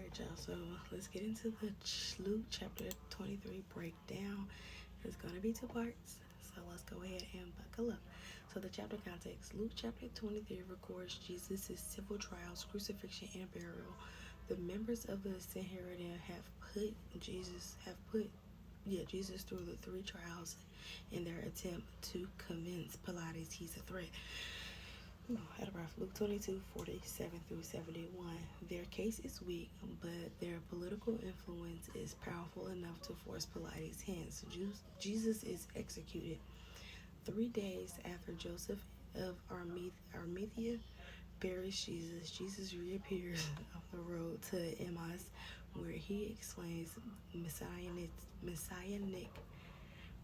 Alright, y'all, so let's get into the Luke chapter 23 breakdown. It's going to be two parts, so let's go ahead and buckle up. So the chapter context: Luke chapter 23 records Jesus' civil trials, crucifixion, and burial. The members of the Sanhedrin have put Jesus through the three trials in their attempt to convince Pilates he's a threat. Luke 22, 47 through 71. Their case is weak, but their political influence is powerful enough to force Pilates' hands. Jesus is executed. 3 days after Joseph of Arimathea buries Jesus reappears on the road to Emmaus, where he explains messianic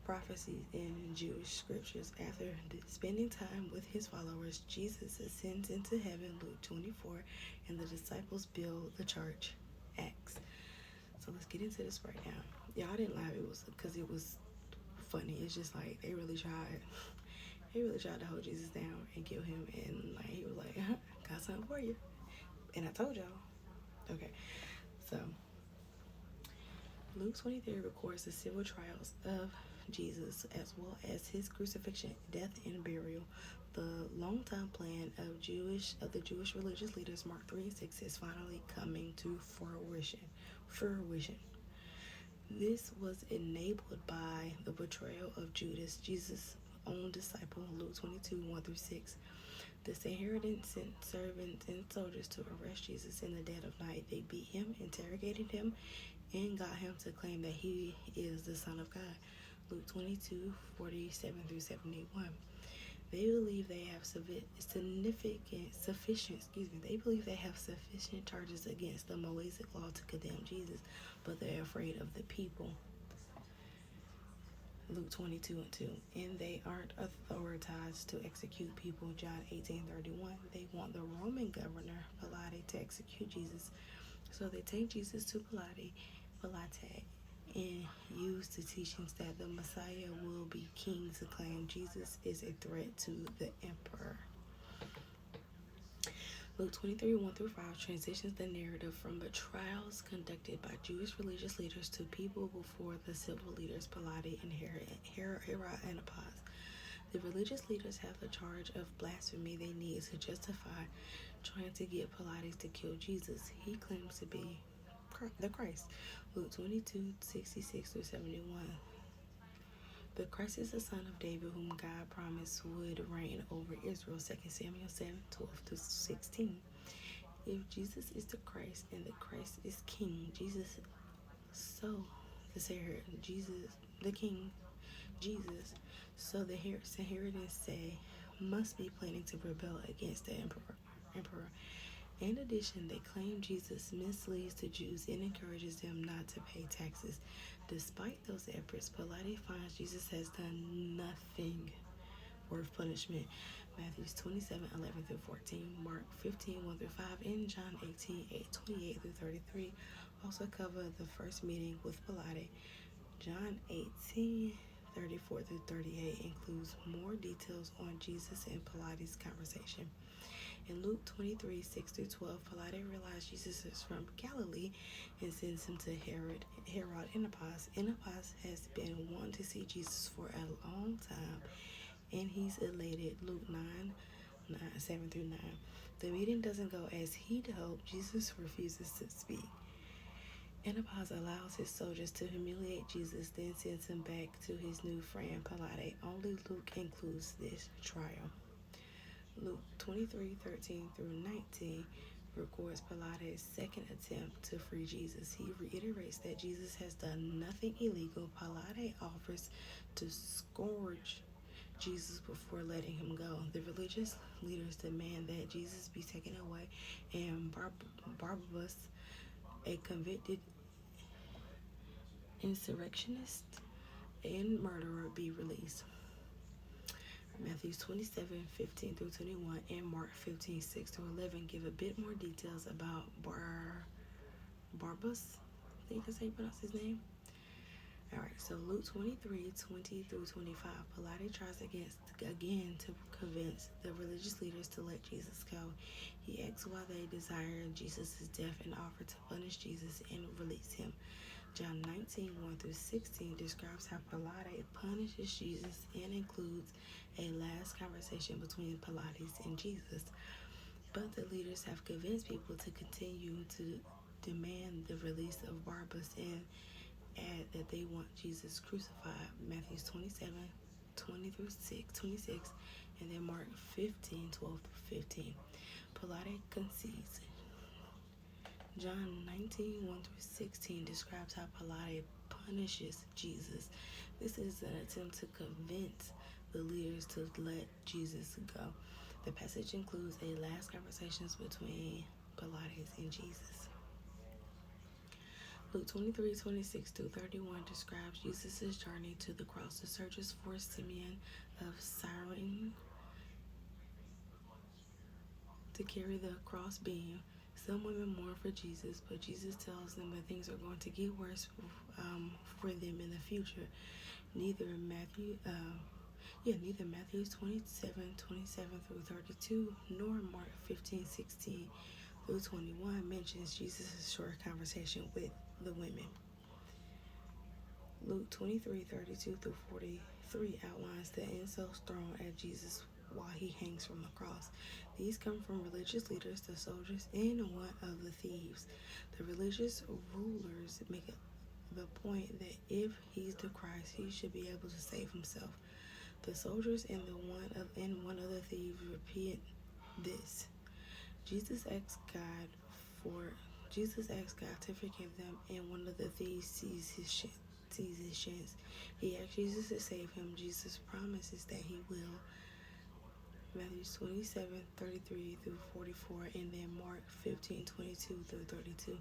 prophecies in Jewish scriptures. After spending time with his followers, Jesus ascends into heaven, Luke 24, and the disciples build the church, Acts. So let's get into this right now. Y'all, I didn't laugh. It was because it was funny. It's just like they really tried. They really tried to hold Jesus down and kill him, and like he was like, "Got something for you," and I told y'all. Okay, so Luke 23 records the civil trials of Jesus, as well as his crucifixion, death, and burial. The long-time plan of the Jewish religious leaders, Mark 3 and 6, is finally coming to fruition. This was enabled by the betrayal of Judas, Jesus' own disciple, Luke 22, 1 through 6. The Sanhedrin sent servants and soldiers to arrest Jesus in the dead of night. They beat him, interrogated him, and got him to claim that he is the Son of God. Luke 22, 47 through 71. They believe they have sufficient charges against the Mosaic law to condemn Jesus, but they're afraid of the people. Luke 22 and 2. And they aren't authorized to execute people. John 18:31. They want the Roman governor, Pilate, to execute Jesus. So they take Jesus to Pilate, and use the teachings that the Messiah will be king to claim Jesus is a threat to the emperor. Luke 23, 1 through 5 transitions the narrative from the trials conducted by Jewish religious leaders to people before the civil leaders, Pilate and Herod Antipas. The religious leaders have the charge of blasphemy they need to justify trying to get Pilates to kill Jesus. He claims to be the Christ. Luke 22, 66 through 71. The Christ is the son of David, whom God promised would reign over Israel. 2 Samuel 7, 12 through 16. If Jesus is the Christ and the Christ is king, the king, Jesus, so the Sanhedrin say, must be planning to rebel against the emperor. In addition, they claim Jesus misleads the Jews and encourages them not to pay taxes. Despite those efforts, Pilate finds Jesus has done nothing worth punishment. Matthew 27, 11 through 14, Mark 15, 1 through 5, and John 18, 28 through 33 also cover the first meeting with Pilate. John 18, 34 through 38 includes more details on Jesus and Pilate's conversation. In Luke 23, 6 through 12, Pilate realized Jesus is from Galilee and sends him to Herod Antipas. Antipas has been wanting to see Jesus for a long time, and he's elated. Luke 9, 7 through 9. The meeting doesn't go as he'd hoped. Jesus refuses to speak. Antipas allows his soldiers to humiliate Jesus, then sends him back to his new friend Pilate. Only Luke includes this trial. Luke 23, 13 through 19 records Pilate's second attempt to free Jesus. He reiterates that Jesus has done nothing illegal. Pilate offers to scourge Jesus before letting him go. The religious leaders demand that Jesus be taken away and Barabbas, a convicted insurrectionist and murderer, be released. Matthew 27, 15 through 21 and Mark 15, 6 through 11 give a bit more details about Barabbas. I think that's how you pronounce his name. Alright, so Luke 23:20 through 25. Pilate tries again to convince the religious leaders to let Jesus go. He asks why they desire Jesus' death and offer to punish Jesus and release him. John 19:1 through 16 describes how Pilate punishes Jesus and includes a last conversation between Pilate and Jesus. But the leaders have convinced people to continue to demand the release of Barabbas and add that they want Jesus crucified. Matthew 27:20 through 26, and then Mark 15:12 through 15. Pilate concedes. John 19:1 through 16 describes how Pilate punishes Jesus. This is an attempt to convince the leaders to let Jesus go. The passage includes a last conversations between Pilate and Jesus. Luke 23:26 through 31 describes Jesus' journey to the cross. The searchers for Simeon of Cyrene to carry the cross beam. Some women mourn for Jesus, but Jesus tells them that things are going to get worse for them in the future. Neither Matthew 27:27 through 32 nor Mark 15:16 through 21 mentions Jesus' short conversation with the women. Luke 23:32 through 43 outlines the insults thrown at Jesus while he hangs from the cross. These come from religious leaders, the soldiers, and one of the thieves. The religious rulers make the point that if he's the Christ, he should be able to save himself. The soldiers and one of the thieves repeat this. Jesus asks God to forgive them, and one of the thieves sees his chance. He asks Jesus to save him. Jesus promises that he will. Matthew 27:33 through 44, and then Mark 15:22 through 32,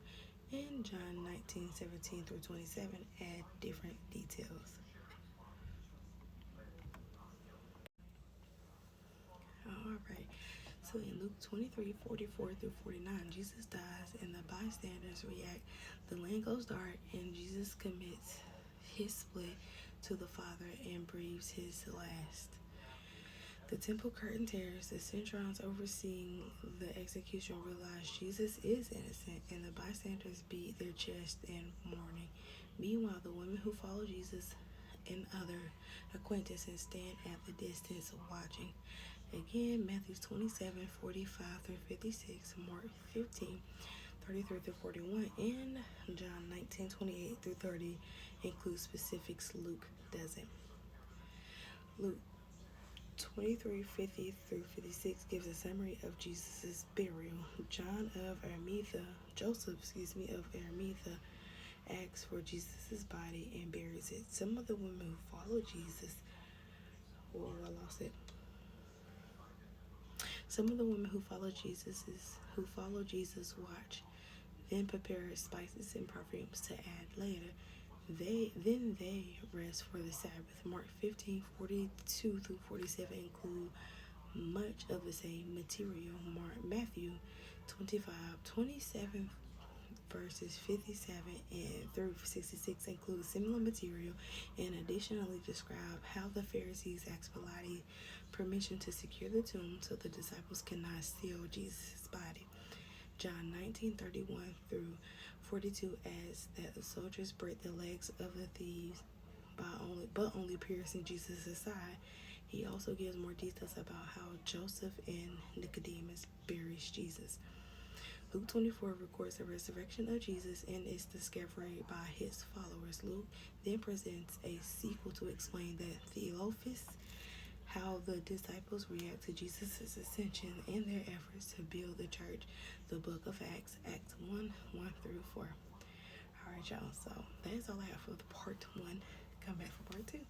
and John 19:17 through 27 add different details. Alright, so in Luke 23:44 through 49, Jesus dies and the bystanders react. The land goes dark and Jesus commits his split to the Father and breathes his last. The temple curtain tears. The centurions overseeing the execution realize Jesus is innocent, and the bystanders beat their chest in mourning. Meanwhile, the women who follow Jesus and other acquaintances stand at the distance watching. Again, Matthew 27:45 through 56, Mark 15:33 through 41, and John 19:28 through 30 include specifics Luke doesn't. Luke 23:50 through 56 gives a summary of Jesus' burial. Joseph of Arimathea asks for Jesus' body and buries it. Some of the women who follow Jesus, Some of the women who follow Jesus watch, then prepare spices and perfumes to add later. They rest for the Sabbath. Mark 15:42 through 47 include much of the same material. Matthew 25:27 verses 57 and through 66 include similar material and additionally describe how the Pharisees asked Pilate permission to secure the tomb so the disciples cannot steal Jesus' body. John 19:31 through 42 adds that the soldiers break the legs of the thieves but only piercing Jesus' side. He also gives more details about how Joseph and Nicodemus buries Jesus. Luke 24 records the resurrection of Jesus and its discovery by his followers. Luke then presents a sequel to explain that Theophilus, how the disciples react to Jesus' ascension and their efforts to build the church. The book of Acts 1:1 through 4. Alright, y'all, so that's all I have for the part 1. Come back for part 2.